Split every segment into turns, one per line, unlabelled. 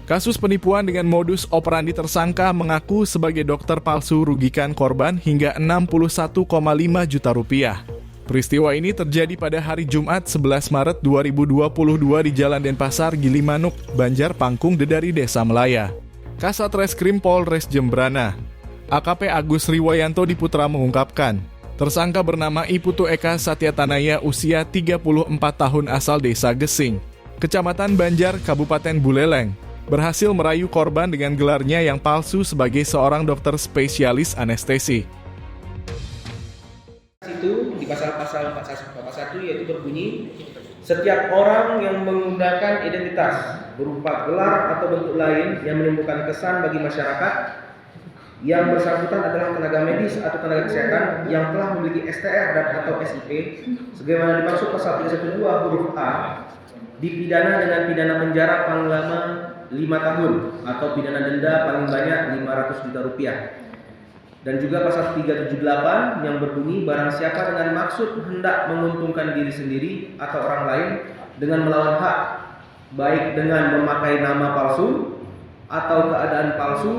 Kasus penipuan dengan modus operandi tersangka mengaku sebagai dokter palsu rugikan korban hingga 61,5 juta rupiah. Peristiwa ini terjadi pada hari Jumat 11 Maret 2022 di Jalan Denpasar, Gilimanuk, Banjar Pangkung, Dedari, Desa Melaya. Kasat Reskrim Polres Jembrana, AKP Agus Riwayanto Diputra mengungkapkan, tersangka bernama Iputu Eka Satyatanaya usia 34 tahun asal Desa Gesing, Kecamatan Banjar, Kabupaten Buleleng, berhasil merayu korban dengan gelarnya yang palsu sebagai seorang dokter spesialis anestesi.
Itu di pasal 41 yaitu berbunyi, setiap orang yang menggunakan identitas berupa gelar atau bentuk lain yang menimbulkan kesan bagi masyarakat yang bersangkutan adalah tenaga medis atau tenaga kesehatan yang telah memiliki STR dan atau SIP sebagaimana dimaksud pasal 312 huruf A, dipidana dengan pidana penjara paling lama 5 tahun atau pidana denda paling banyak 500 juta rupiah. Dan juga pasal 378 yang berbunyi, barang siapa dengan maksud hendak menguntungkan diri sendiri atau orang lain dengan melawan hak, baik dengan memakai nama palsu atau keadaan palsu,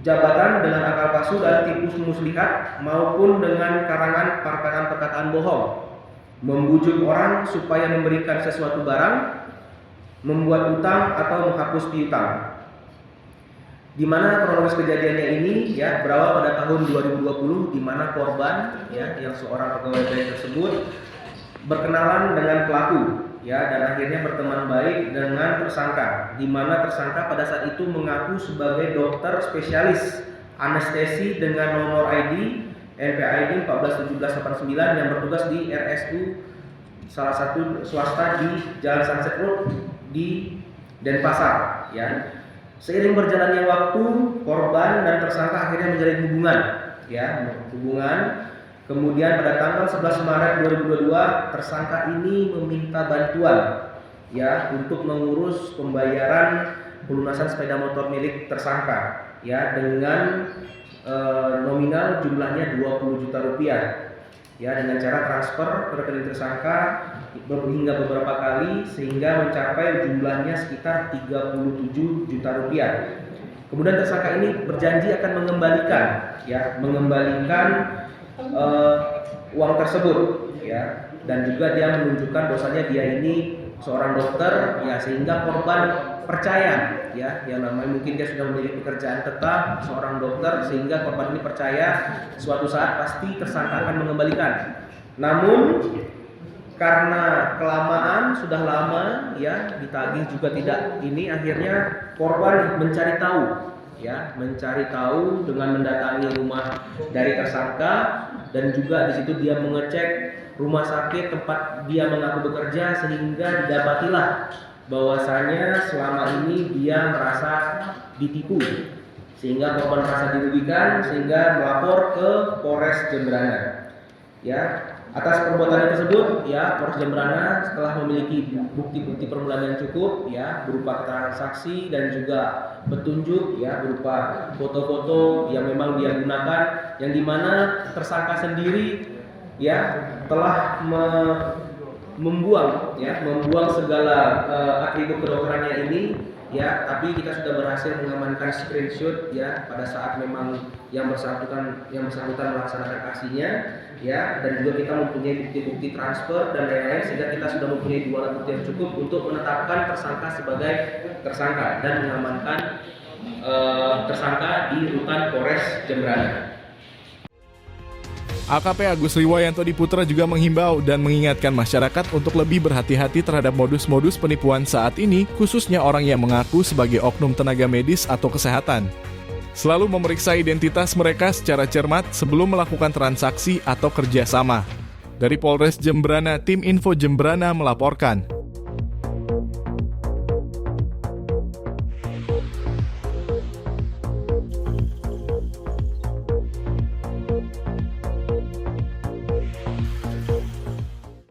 jabatan dengan akal palsu dan tipu muslihat, maupun dengan karangan perkataan bohong, membujuk orang supaya memberikan sesuatu barang, membuat utang atau menghapus piutang. Di mana kronologis kejadiannya ini ya berawal pada tahun 2020, di mana korban ya yang seorang pegawai bank tersebut berkenalan dengan pelaku ya dan akhirnya berteman baik dengan tersangka, di mana tersangka pada saat itu mengaku sebagai dokter spesialis anestesi dengan nomor ID NPID 141789 yang bertugas di RSU salah satu swasta di Jalan Sunset Road di Denpasar ya. Seiring berjalannya waktu, korban dan tersangka akhirnya menjalin hubungan. Kemudian pada tanggal 11 Maret 2022 tersangka ini meminta bantuan ya untuk mengurus pembayaran pelunasan sepeda motor milik tersangka ya dengan nominal jumlahnya 20 juta rupiah. Ya, dengan cara transfer ke rekening tersangka hingga beberapa kali sehingga mencapai jumlahnya sekitar 37 juta rupiah. Kemudian tersangka ini berjanji akan mengembalikan uang tersebut ya, dan juga dia menunjukkan bahwasanya dia ini seorang dokter ya, sehingga korban percaya ya, yang namanya mungkin dia sudah memiliki pekerjaan tetap seorang dokter, sehingga korban ini percaya suatu saat pasti tersangka akan mengembalikan. Namun karena kelamaan, sudah lama ya ditagih juga tidak ini, akhirnya korban mencari tahu dengan mendatangi rumah dari tersangka, dan juga di situ dia mengecek rumah sakit tempat dia mengaku bekerja, sehingga didapatilah bahwasanya selama ini dia merasa ditipu, sehingga korban merasa dirugikan sehingga melapor ke Polres Jembrana. Ya, atas perbuatan tersebut ya Polres Jembrana setelah memiliki bukti-bukti permulaan yang cukup ya berupa keterangan saksi dan juga petunjuk ya berupa foto-foto yang memang dia gunakan, yang dimana tersangka sendiri ya telah membuang segala atribut kedokterannya ini ya, tapi kita sudah berhasil mengamankan screenshot ya pada saat memang yang bersangkutan melaksanakan aksinya ya, dan juga kita mempunyai bukti-bukti transfer dan lain-lain, sehingga kita sudah mempunyai 2 alat bukti yang cukup untuk menetapkan tersangka sebagai tersangka dan mengamankan tersangka di rutan Polres Jembrana.
AKP Agus Riwayanto Diputra juga menghimbau dan mengingatkan masyarakat untuk lebih berhati-hati terhadap modus-modus penipuan saat ini, khususnya orang yang mengaku sebagai oknum tenaga medis atau kesehatan. Selalu memeriksa identitas mereka secara cermat sebelum melakukan transaksi atau kerjasama. Dari Polres Jembrana, Tim Info Jembrana melaporkan.